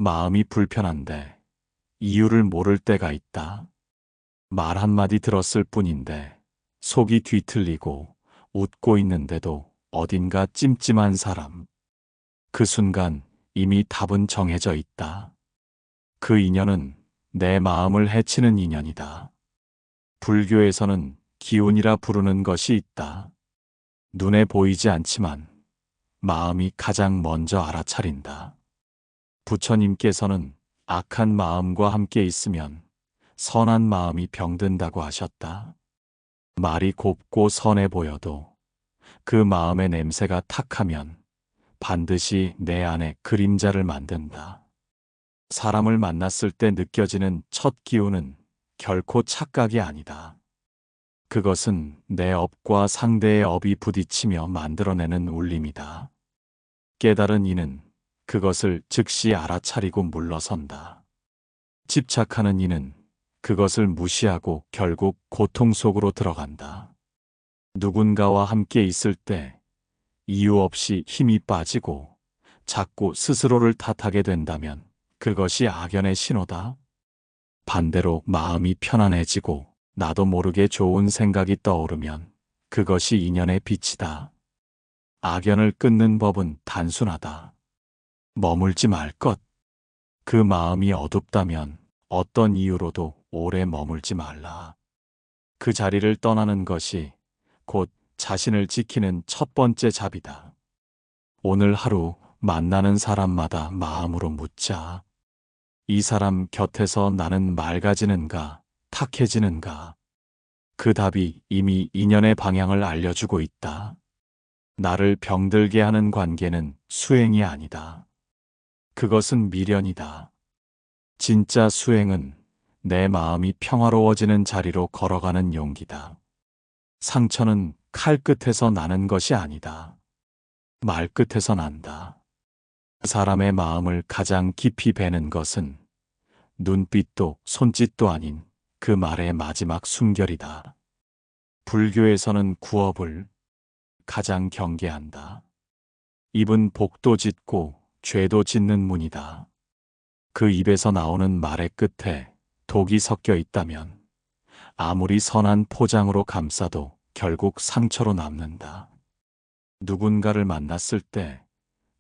마음이 불편한데 이유를 모를 때가 있다. 말 한마디 들었을 뿐인데 속이 뒤틀리고 웃고 있는데도 어딘가 찜찜한 사람. 그 순간 이미 답은 정해져 있다. 그 인연은 내 마음을 해치는 인연이다. 불교에서는 기운이라 부르는 것이 있다. 눈에 보이지 않지만 마음이 가장 먼저 알아차린다. 부처님께서는 악한 마음과 함께 있으면 선한 마음이 병든다고 하셨다. 말이 곱고 선해 보여도 그 마음의 냄새가 탁하면 반드시 내 안에 그림자를 만든다. 사람을 만났을 때 느껴지는 첫 기운은 결코 착각이 아니다. 그것은 내 업과 상대의 업이 부딪히며 만들어내는 울림이다. 깨달은 이는 그것을 즉시 알아차리고 물러선다. 집착하는 이는 그것을 무시하고 결국 고통 속으로 들어간다. 누군가와 함께 있을 때 이유 없이 힘이 빠지고 자꾸 스스로를 탓하게 된다면 그것이 악연의 신호다. 반대로 마음이 편안해지고 나도 모르게 좋은 생각이 떠오르면 그것이 인연의 빛이다. 악연을 끊는 법은 단순하다. 머물지 말 것. 그 마음이 어둡다면 어떤 이유로도 오래 머물지 말라. 그 자리를 떠나는 것이 곧 자신을 지키는 첫 번째 잡이다. 오늘 하루 만나는 사람마다 마음으로 묻자. 이 사람 곁에서 나는 맑아지는가, 탁해지는가? 그 답이 이미 인연의 방향을 알려주고 있다. 나를 병들게 하는 관계는 수행이 아니다. 그것은 미련이다. 진짜 수행은 내 마음이 평화로워지는 자리로 걸어가는 용기다. 상처는 칼 끝에서 나는 것이 아니다. 말 끝에서 난다. 사람의 마음을 가장 깊이 베는 것은 눈빛도 손짓도 아닌 그 말의 마지막 숨결이다. 불교에서는 구업을 가장 경계한다. 입은 복도 짓고 죄도 짓는 문이다. 그 입에서 나오는 말의 끝에 독이 섞여 있다면 아무리 선한 포장으로 감싸도 결국 상처로 남는다. 누군가를 만났을 때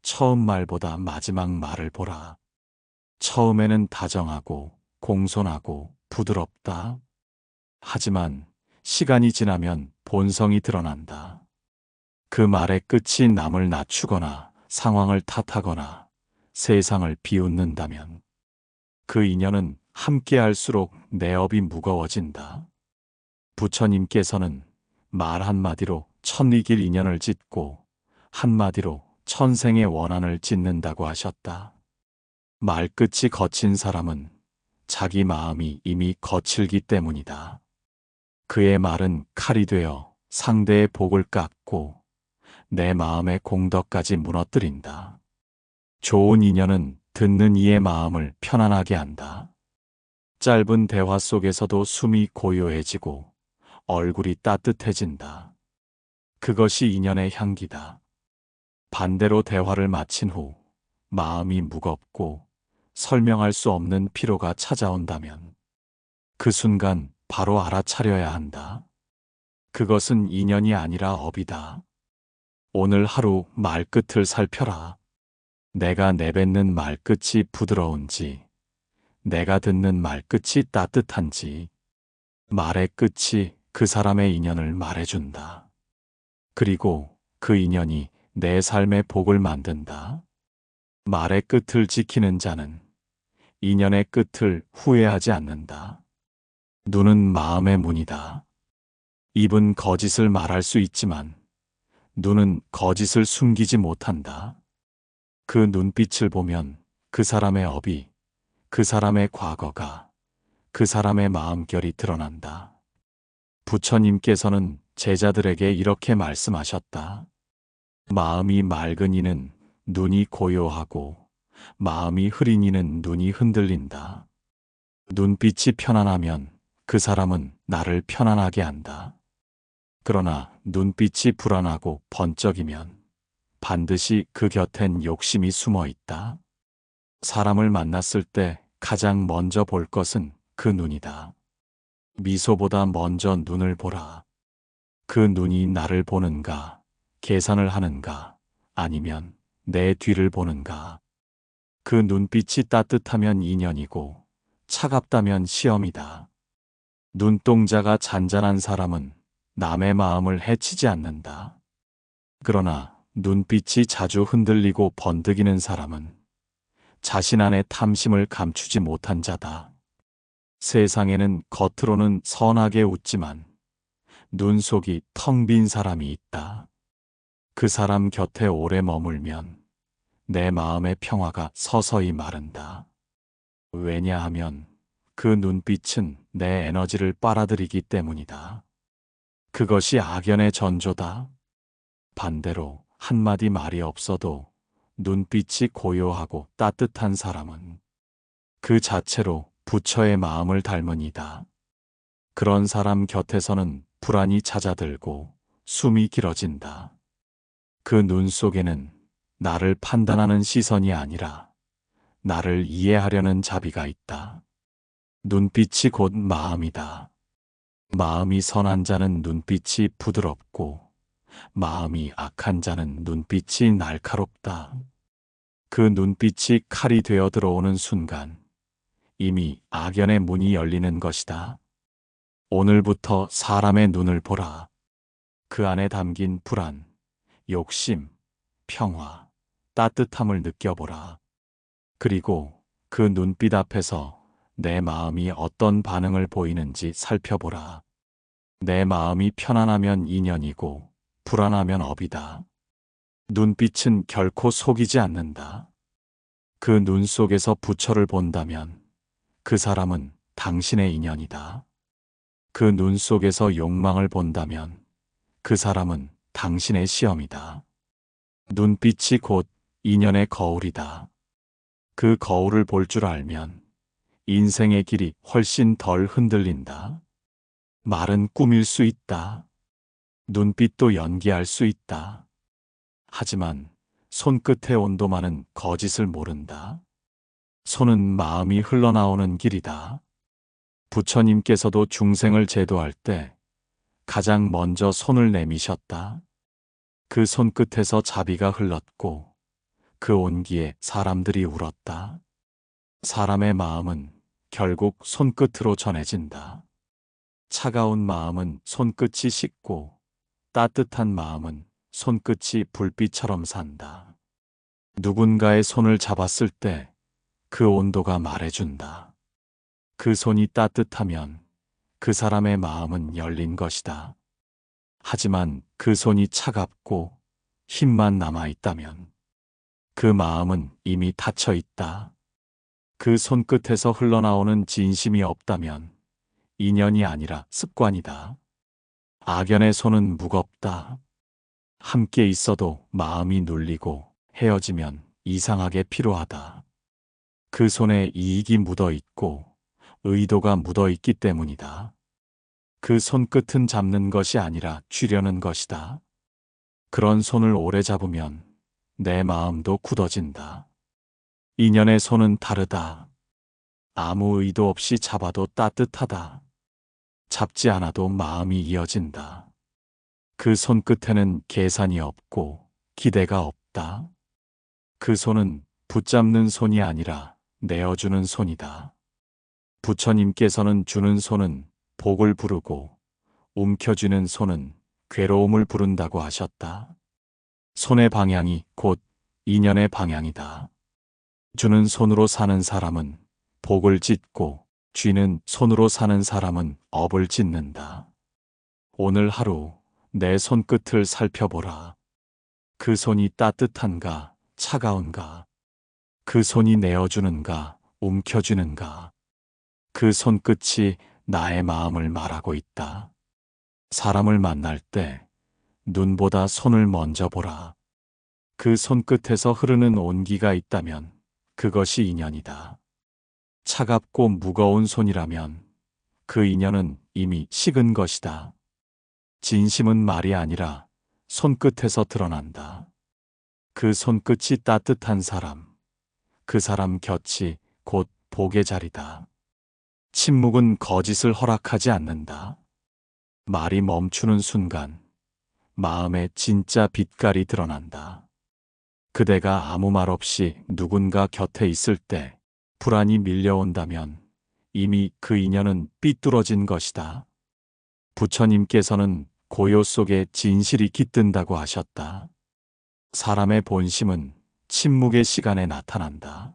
처음 말보다 마지막 말을 보라. 처음에는 다정하고 공손하고 부드럽다. 하지만 시간이 지나면 본성이 드러난다. 그 말의 끝이 남을 낮추거나 상황을 탓하거나 세상을 비웃는다면 그 인연은 함께할수록 내 업이 무거워진다. 부처님께서는 말 한마디로 천리길 인연을 짓고 한마디로 천생의 원한을 짓는다고 하셨다. 말끝이 거친 사람은 자기 마음이 이미 거칠기 때문이다. 그의 말은 칼이 되어 상대의 복을 깎고 내 마음의 공덕까지 무너뜨린다. 좋은 인연은 듣는 이의 마음을 편안하게 한다. 짧은 대화 속에서도 숨이 고요해지고 얼굴이 따뜻해진다. 그것이 인연의 향기다. 반대로 대화를 마친 후 마음이 무겁고 설명할 수 없는 피로가 찾아온다면 그 순간 바로 알아차려야 한다. 그것은 인연이 아니라 업이다. 오늘 하루 말끝을 살펴라. 내가 내뱉는 말끝이 부드러운지, 내가 듣는 말끝이 따뜻한지, 말의 끝이 그 사람의 인연을 말해준다. 그리고 그 인연이 내 삶의 복을 만든다. 말의 끝을 지키는 자는 인연의 끝을 후회하지 않는다. 눈은 마음의 문이다. 입은 거짓을 말할 수 있지만 눈은 거짓을 숨기지 못한다. 그 눈빛을 보면 그 사람의 업이, 그 사람의 과거가, 그 사람의 마음결이 드러난다. 부처님께서는 제자들에게 이렇게 말씀하셨다. 마음이 맑은 이는 눈이 고요하고 마음이 흐린 이는 눈이 흔들린다. 눈빛이 편안하면 그 사람은 나를 편안하게 한다. 그러나 눈빛이 불안하고 번쩍이면 반드시 그 곁엔 욕심이 숨어 있다. 사람을 만났을 때 가장 먼저 볼 것은 그 눈이다. 미소보다 먼저 눈을 보라. 그 눈이 나를 보는가, 계산을 하는가, 아니면 내 뒤를 보는가. 그 눈빛이 따뜻하면 인연이고 차갑다면 시험이다. 눈동자가 잔잔한 사람은 남의 마음을 해치지 않는다. 그러나 눈빛이 자주 흔들리고 번득이는 사람은 자신 안의 탐심을 감추지 못한 자다. 세상에는 겉으로는 선하게 웃지만 눈 속이 텅 빈 사람이 있다. 그 사람 곁에 오래 머물면 내 마음의 평화가 서서히 마른다. 왜냐하면 그 눈빛은 내 에너지를 빨아들이기 때문이다. 그것이 악연의 전조다. 반대로 한마디 말이 없어도 눈빛이 고요하고 따뜻한 사람은 그 자체로 부처의 마음을 닮은 이다. 그런 사람 곁에서는 불안이 잦아들고 숨이 길어진다. 그 눈 속에는 나를 판단하는 시선이 아니라 나를 이해하려는 자비가 있다. 눈빛이 곧 마음이다. 마음이 선한 자는 눈빛이 부드럽고 마음이 악한 자는 눈빛이 날카롭다. 그 눈빛이 칼이 되어 들어오는 순간 이미 악연의 문이 열리는 것이다. 오늘부터 사람의 눈을 보라. 그 안에 담긴 불안, 욕심, 평화, 따뜻함을 느껴보라. 그리고 그 눈빛 앞에서 내 마음이 어떤 반응을 보이는지 살펴보라. 내 마음이 편안하면 인연이고 불안하면 업이다. 눈빛은 결코 속이지 않는다. 그 눈 속에서 부처를 본다면 그 사람은 당신의 인연이다. 그 눈 속에서 욕망을 본다면 그 사람은 당신의 시험이다. 눈빛이 곧 인연의 거울이다. 그 거울을 볼 줄 알면 인생의 길이 훨씬 덜 흔들린다. 말은 꾸밀 수 있다. 눈빛도 연기할 수 있다. 하지만 손끝의 온도만은 거짓을 모른다. 손은 마음이 흘러나오는 길이다. 부처님께서도 중생을 제도할 때 가장 먼저 손을 내미셨다. 그 손끝에서 자비가 흘렀고 그 온기에 사람들이 울었다. 사람의 마음은 결국 손끝으로 전해진다. 차가운 마음은 손끝이 식고 따뜻한 마음은 손끝이 불빛처럼 산다. 누군가의 손을 잡았을 때 그 온도가 말해준다. 그 손이 따뜻하면 그 사람의 마음은 열린 것이다. 하지만 그 손이 차갑고 힘만 남아있다면 그 마음은 이미 닫혀 있다. 그 손끝에서 흘러나오는 진심이 없다면 인연이 아니라 습관이다. 악연의 손은 무겁다. 함께 있어도 마음이 눌리고 헤어지면 이상하게 피로하다. 그 손에 이익이 묻어 있고 의도가 묻어 있기 때문이다. 그 손끝은 잡는 것이 아니라 쥐려는 것이다. 그런 손을 오래 잡으면 내 마음도 굳어진다. 인연의 손은 다르다. 아무 의도 없이 잡아도 따뜻하다. 잡지 않아도 마음이 이어진다. 그 손끝에는 계산이 없고 기대가 없다. 그 손은 붙잡는 손이 아니라 내어주는 손이다. 부처님께서는 주는 손은 복을 부르고 움켜쥐는 손은 괴로움을 부른다고 하셨다. 손의 방향이 곧 인연의 방향이다. 주는 손으로 사는 사람은 복을 짓고 쥐는 손으로 사는 사람은 업을 짓는다. 오늘 하루 내 손끝을 살펴보라. 그 손이 따뜻한가, 차가운가? 그 손이 내어주는가, 움켜쥐는가? 그 손끝이 나의 마음을 말하고 있다. 사람을 만날 때 눈보다 손을 먼저 보라. 그 손끝에서 흐르는 온기가 있다면 그것이 인연이다. 차갑고 무거운 손이라면 그 인연은 이미 식은 것이다. 진심은 말이 아니라 손끝에서 드러난다. 그 손끝이 따뜻한 사람, 그 사람 곁이 곧 복의 자리다. 침묵은 거짓을 허락하지 않는다. 말이 멈추는 순간 마음의 진짜 빛깔이 드러난다. 그대가 아무 말 없이 누군가 곁에 있을 때 불안이 밀려온다면 이미 그 인연은 삐뚤어진 것이다. 부처님께서는 고요 속에 진실이 깃든다고 하셨다. 사람의 본심은 침묵의 시간에 나타난다.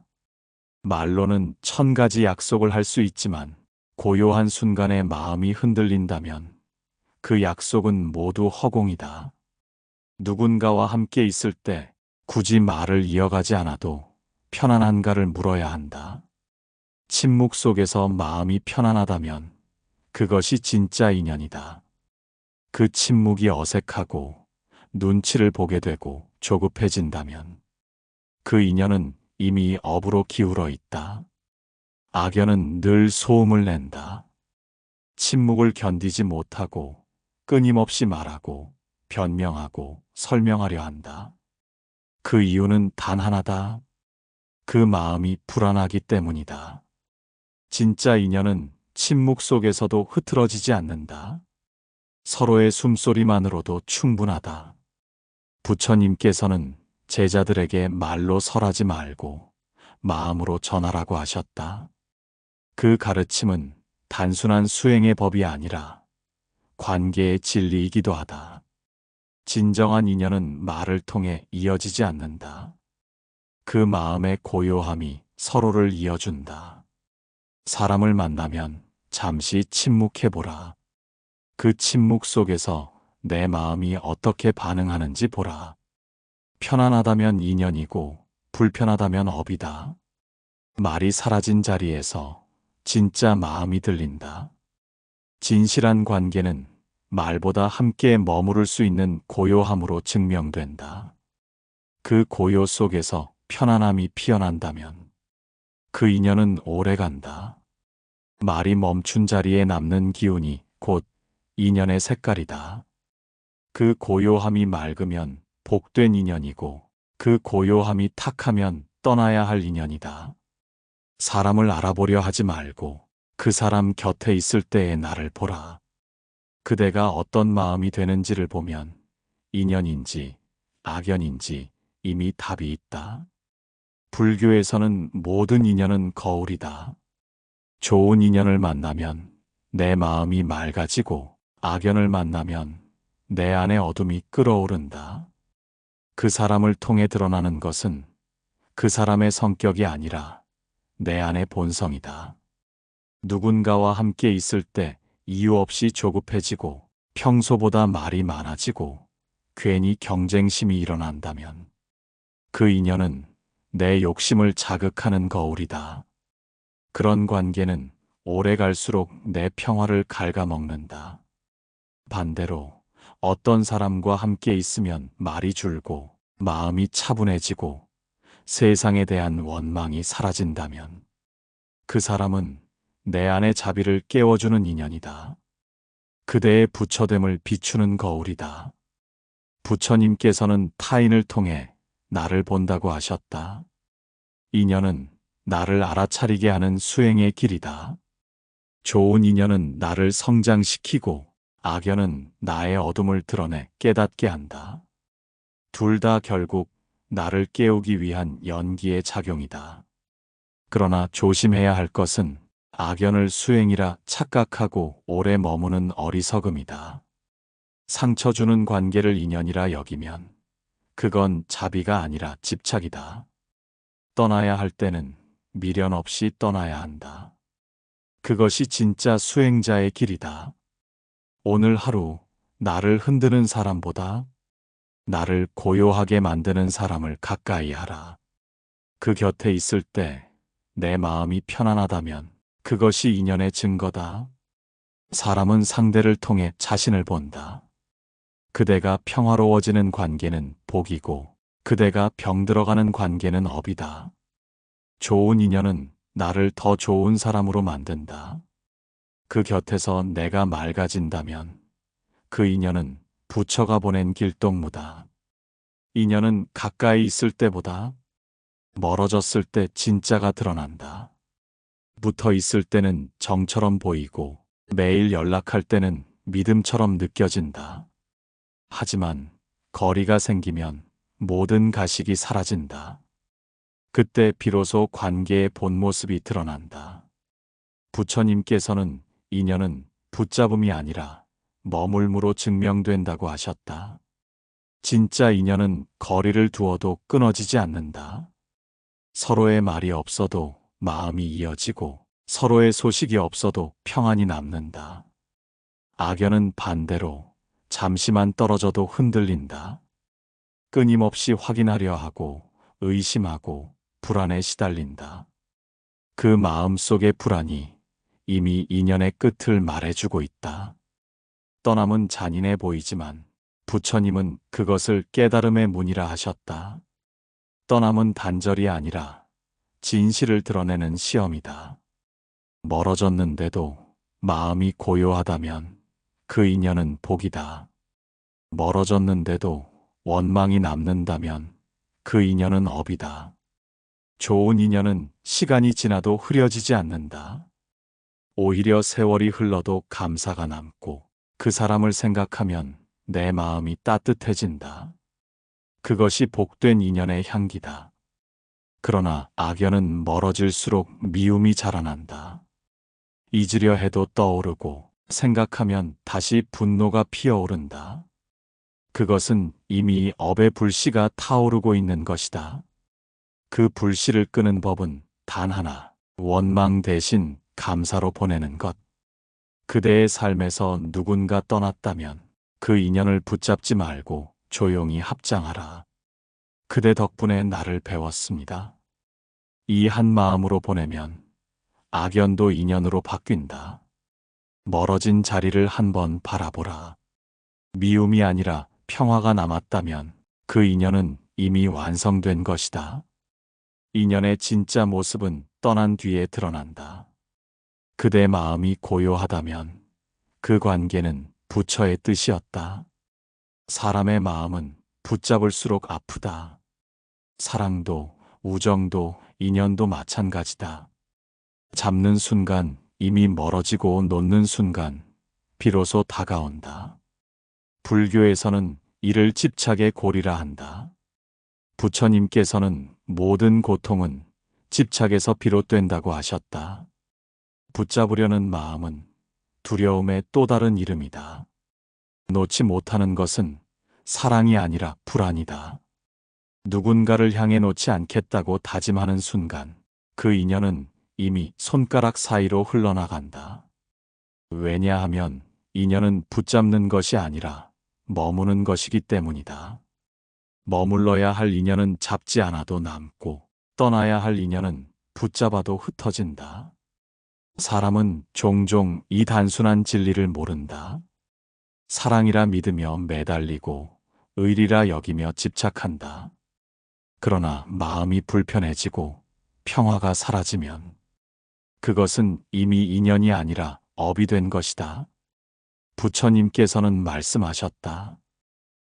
말로는 1000가지 약속을 할 수 있지만 고요한 순간에 마음이 흔들린다면 그 약속은 모두 허공이다. 누군가와 함께 있을 때 굳이 말을 이어가지 않아도 편안한가를 물어야 한다. 침묵 속에서 마음이 편안하다면 그것이 진짜 인연이다. 그 침묵이 어색하고 눈치를 보게 되고 조급해진다면 그 인연은 이미 업으로 기울어 있다. 악연은 늘 소음을 낸다. 침묵을 견디지 못하고 끊임없이 말하고 변명하고 설명하려 한다. 그 이유는 단 하나다. 그 마음이 불안하기 때문이다. 진짜 인연은 침묵 속에서도 흐트러지지 않는다. 서로의 숨소리만으로도 충분하다. 부처님께서는 제자들에게 말로 설하지 말고 마음으로 전하라고 하셨다. 그 가르침은 단순한 수행의 법이 아니라 관계의 진리이기도 하다. 진정한 인연은 말을 통해 이어지지 않는다. 그 마음의 고요함이 서로를 이어준다. 사람을 만나면 잠시 침묵해보라. 그 침묵 속에서 내 마음이 어떻게 반응하는지 보라. 편안하다면 인연이고 불편하다면 업이다. 말이 사라진 자리에서 진짜 마음이 들린다. 진실한 관계는 말보다 함께 머무를 수 있는 고요함으로 증명된다. 그 고요 속에서 편안함이 피어난다면 그 인연은 오래간다. 말이 멈춘 자리에 남는 기운이 곧 인연의 색깔이다. 그 고요함이 맑으면 복된 인연이고 그 고요함이 탁하면 떠나야 할 인연이다. 사람을 알아보려 하지 말고 그 사람 곁에 있을 때의 나를 보라. 그대가 어떤 마음이 되는지를 보면 인연인지 악연인지 이미 답이 있다. 불교에서는 모든 인연은 거울이다. 좋은 인연을 만나면 내 마음이 맑아지고 악연을 만나면 내 안의 어둠이 끓어오른다. 그 사람을 통해 드러나는 것은 그 사람의 성격이 아니라 내 안의 본성이다. 누군가와 함께 있을 때 이유 없이 조급해지고 평소보다 말이 많아지고 괜히 경쟁심이 일어난다면 그 인연은 내 욕심을 자극하는 거울이다. 그런 관계는 오래 갈수록 내 평화를 갉아먹는다. 반대로 어떤 사람과 함께 있으면 말이 줄고 마음이 차분해지고 세상에 대한 원망이 사라진다면 그 사람은 내 안의 자비를 깨워주는 인연이다. 그대의 부처됨을 비추는 거울이다. 부처님께서는 타인을 통해 나를 본다고 하셨다. 인연은 나를 알아차리게 하는 수행의 길이다. 좋은 인연은 나를 성장시키고 악연은 나의 어둠을 드러내 깨닫게 한다. 둘 다 결국 나를 깨우기 위한 연기의 작용이다. 그러나 조심해야 할 것은 악연을 수행이라 착각하고 오래 머무는 어리석음이다. 상처 주는 관계를 인연이라 여기면 그건 자비가 아니라 집착이다. 떠나야 할 때는 미련 없이 떠나야 한다. 그것이 진짜 수행자의 길이다. 오늘 하루 나를 흔드는 사람보다 나를 고요하게 만드는 사람을 가까이 하라. 그 곁에 있을 때 내 마음이 편안하다면 그것이 인연의 증거다. 사람은 상대를 통해 자신을 본다. 그대가 평화로워지는 관계는 복이고 그대가 병들어가는 관계는 업이다. 좋은 인연은 나를 더 좋은 사람으로 만든다. 그 곁에서 내가 맑아진다면 그 인연은 부처가 보낸 길동무다. 인연은 가까이 있을 때보다 멀어졌을 때 진짜가 드러난다. 붙어 있을 때는 정처럼 보이고 매일 연락할 때는 믿음처럼 느껴진다. 하지만 거리가 생기면 모든 가식이 사라진다. 그때 비로소 관계의 본 모습이 드러난다. 부처님께서는 인연은 붙잡음이 아니라 머물므로 증명된다고 하셨다. 진짜 인연은 거리를 두어도 끊어지지 않는다. 서로의 말이 없어도 마음이 이어지고 서로의 소식이 없어도 평안이 남는다. 악연은 반대로 잠시만 떨어져도 흔들린다. 끊임없이 확인하려 하고 의심하고 불안에 시달린다. 그 마음 속의 불안이 이미 인연의 끝을 말해주고 있다. 떠남은 잔인해 보이지만 부처님은 그것을 깨달음의 문이라 하셨다. 떠남은 단절이 아니라 진실을 드러내는 시험이다. 멀어졌는데도 마음이 고요하다면 그 인연은 복이다. 멀어졌는데도 원망이 남는다면 그 인연은 업이다. 좋은 인연은 시간이 지나도 흐려지지 않는다. 오히려 세월이 흘러도 감사가 남고 그 사람을 생각하면 내 마음이 따뜻해진다. 그것이 복된 인연의 향기다. 그러나 악연은 멀어질수록 미움이 자라난다. 잊으려 해도 떠오르고 생각하면 다시 분노가 피어오른다. 그것은 이미 업의 불씨가 타오르고 있는 것이다. 그 불씨를 끄는 법은 단 하나, 원망 대신 감사로 보내는 것. 그대의 삶에서 누군가 떠났다면 그 인연을 붙잡지 말고 조용히 합장하라. 그대 덕분에 나를 배웠습니다. 이 한 마음으로 보내면 악연도 인연으로 바뀐다. 멀어진 자리를 한번 바라보라. 미움이 아니라 평화가 남았다면 그 인연은 이미 완성된 것이다. 인연의 진짜 모습은 떠난 뒤에 드러난다. 그대 마음이 고요하다면 그 관계는 부처의 뜻이었다. 사람의 마음은 붙잡을수록 아프다. 사랑도, 우정도, 인연도 마찬가지다. 잡는 순간 이미 멀어지고 놓는 순간 비로소 다가온다. 불교에서는 이를 집착의 고리라 한다. 부처님께서는 모든 고통은 집착에서 비롯된다고 하셨다. 붙잡으려는 마음은 두려움의 또 다른 이름이다. 놓지 못하는 것은 사랑이 아니라 불안이다. 누군가를 향해 놓지 않겠다고 다짐하는 순간 그 인연은 이미 손가락 사이로 흘러나간다. 왜냐하면 인연은 붙잡는 것이 아니라 머무는 것이기 때문이다. 머물러야 할 인연은 잡지 않아도 남고 떠나야 할 인연은 붙잡아도 흩어진다. 사람은 종종 이 단순한 진리를 모른다. 사랑이라 믿으며 매달리고 의리라 여기며 집착한다. 그러나 마음이 불편해지고 평화가 사라지면 그것은 이미 인연이 아니라 업이 된 것이다. 부처님께서는 말씀하셨다.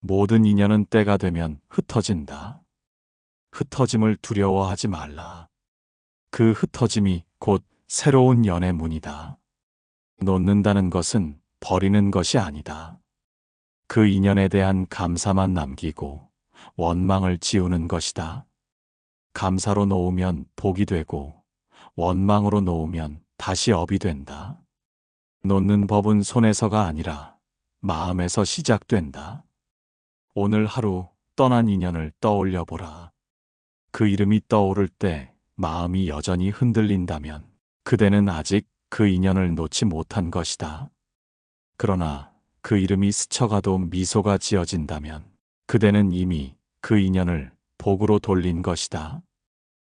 모든 인연은 때가 되면 흩어진다. 흩어짐을 두려워하지 말라. 그 흩어짐이 곧 새로운 연의 문이다. 놓는다는 것은 버리는 것이 아니다. 그 인연에 대한 감사만 남기고 원망을 지우는 것이다. 감사로 놓으면 복이 되고 원망으로 놓으면 다시 업이 된다. 놓는 법은 손에서가 아니라 마음에서 시작된다. 오늘 하루 떠난 인연을 떠올려 보라. 그 이름이 떠오를 때 마음이 여전히 흔들린다면 그대는 아직 그 인연을 놓지 못한 것이다. 그러나 그 이름이 스쳐가도 미소가 지어진다면 그대는 이미 그 인연을 복으로 돌린 것이다.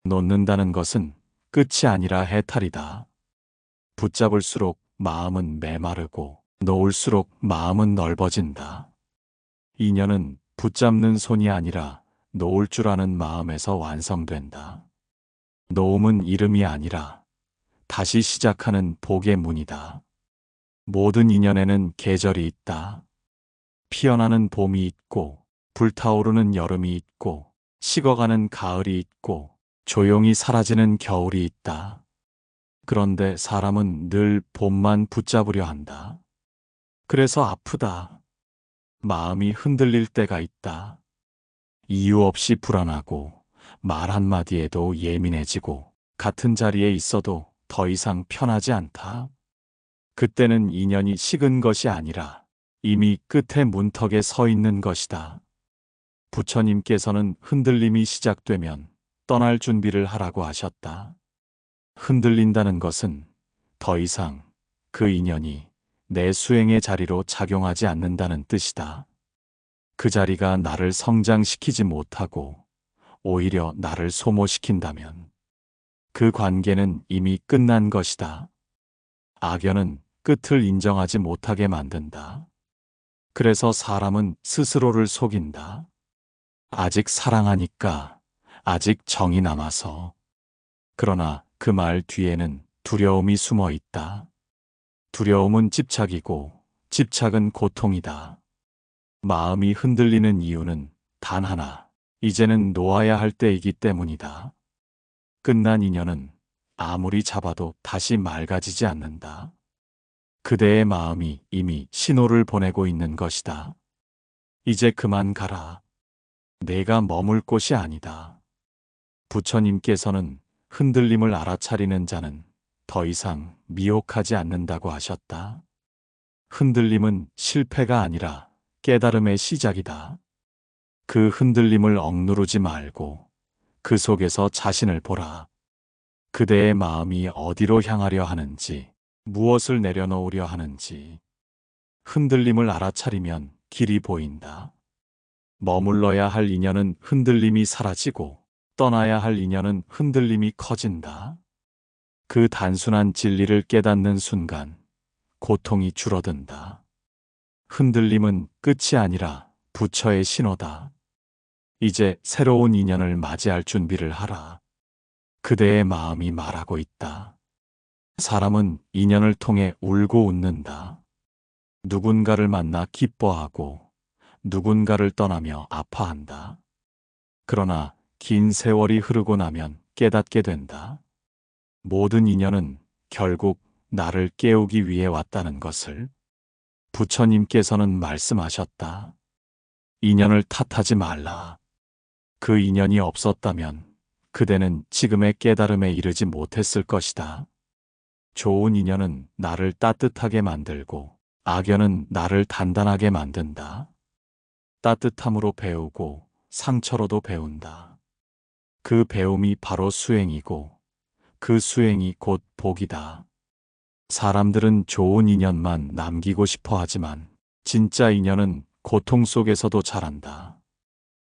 놓는다는 것은 끝이 아니라 해탈이다. 붙잡을수록 마음은 메마르고 놓을수록 마음은 넓어진다. 인연은 붙잡는 손이 아니라 놓을 줄 아는 마음에서 완성된다. 놓음은 이름이 아니라 다시 시작하는 복의 문이다. 모든 인연에는 계절이 있다. 피어나는 봄이 있고 불타오르는 여름이 있고 식어가는 가을이 있고 조용히 사라지는 겨울이 있다. 그런데 사람은 늘 봄만 붙잡으려 한다. 그래서 아프다. 마음이 흔들릴 때가 있다. 이유 없이 불안하고 말 한마디에도 예민해지고 같은 자리에 있어도 더 이상 편하지 않다. 그때는 인연이 식은 것이 아니라 이미 끝에 문턱에 서 있는 것이다. 부처님께서는 흔들림이 시작되면 떠날 준비를 하라고 하셨다. 흔들린다는 것은 더 이상 그 인연이 내 수행의 자리로 작용하지 않는다는 뜻이다. 그 자리가 나를 성장시키지 못하고 오히려 나를 소모시킨다면 그 관계는 이미 끝난 것이다. 악연은 끝을 인정하지 못하게 만든다. 그래서 사람은 스스로를 속인다. 아직 사랑하니까, 아직 정이 남아서. 그러나 그 말 뒤에는 두려움이 숨어 있다. 두려움은 집착이고, 집착은 고통이다. 마음이 흔들리는 이유는 단 하나, 이제는 놓아야 할 때이기 때문이다. 끝난 인연은 아무리 잡아도 다시 맑아지지 않는다. 그대의 마음이 이미 신호를 보내고 있는 것이다. 이제 그만 가라. 내가 머물 곳이 아니다. 부처님께서는 흔들림을 알아차리는 자는 더 이상 미혹하지 않는다고 하셨다. 흔들림은 실패가 아니라 깨달음의 시작이다. 그 흔들림을 억누르지 말고 그 속에서 자신을 보라. 그대의 마음이 어디로 향하려 하는지, 무엇을 내려놓으려 하는지. 흔들림을 알아차리면 길이 보인다. 머물러야 할 인연은 흔들림이 사라지고 떠나야 할 인연은 흔들림이 커진다. 그 단순한 진리를 깨닫는 순간 고통이 줄어든다. 흔들림은 끝이 아니라 부처의 신호다. 이제 새로운 인연을 맞이할 준비를 하라. 그대의 마음이 말하고 있다. 사람은 인연을 통해 울고 웃는다. 누군가를 만나 기뻐하고 누군가를 떠나며 아파한다. 그러나 긴 세월이 흐르고 나면 깨닫게 된다. 모든 인연은 결국 나를 깨우기 위해 왔다는 것을. 부처님께서는 말씀하셨다. 인연을 탓하지 말라. 그 인연이 없었다면 그대는 지금의 깨달음에 이르지 못했을 것이다. 좋은 인연은 나를 따뜻하게 만들고 악연은 나를 단단하게 만든다. 따뜻함으로 배우고 상처로도 배운다. 그 배움이 바로 수행이고 그 수행이 곧 복이다. 사람들은 좋은 인연만 남기고 싶어 하지만 진짜 인연은 고통 속에서도 자란다.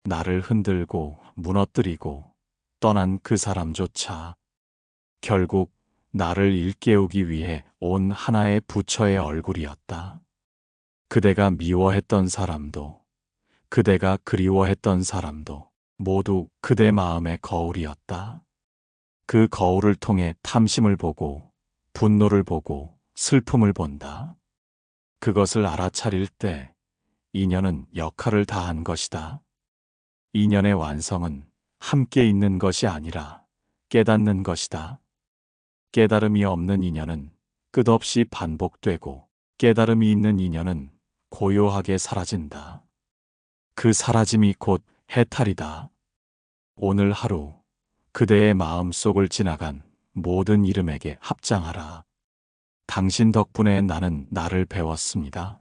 나를 흔들고 무너뜨리고 떠난 그 사람조차 결국 나를 일깨우기 위해 온 하나의 부처의 얼굴이었다. 그대가 미워했던 사람도 그대가 그리워했던 사람도 모두 그대 마음의 거울이었다. 그 거울을 통해 탐심을 보고 분노를 보고 슬픔을 본다. 그것을 알아차릴 때 인연은 역할을 다한 것이다. 인연의 완성은 함께 있는 것이 아니라 깨닫는 것이다. 깨달음이 없는 인연은 끝없이 반복되고 깨달음이 있는 인연은 고요하게 사라진다. 그 사라짐이 곧 해탈이다. 오늘 하루 그대의 마음속을 지나간 모든 이름에게 합장하라. 당신 덕분에 나는 나를 배웠습니다.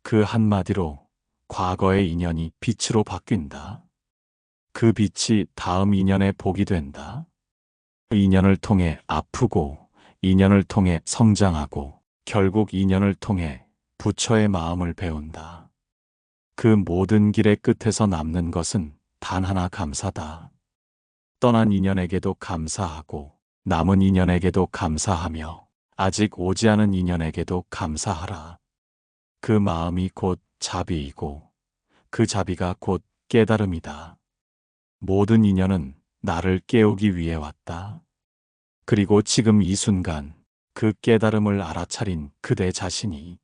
그 한마디로 과거의 인연이 빛으로 바뀐다. 그 빛이 다음 인연의 복이 된다. 인연을 통해 아프고 인연을 통해 성장하고 결국 인연을 통해 부처의 마음을 배운다. 그 모든 길의 끝에서 남는 것은 단 하나 감사다. 떠난 인연에게도 감사하고 남은 인연에게도 감사하며 아직 오지 않은 인연에게도 감사하라. 그 마음이 곧 자비이고 그 자비가 곧 깨달음이다. 모든 인연은 나를 깨우기 위해 왔다. 그리고 지금 이 순간 그 깨달음을 알아차린 그대 자신이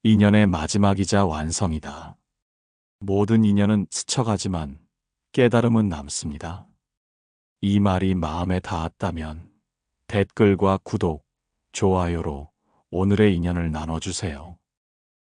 인연의 마지막이자 완성이다. 모든 인연은 스쳐가지만 깨달음은 남습니다. 이 말이 마음에 닿았다면 댓글과 구독, 좋아요로 오늘의 인연을 나눠주세요.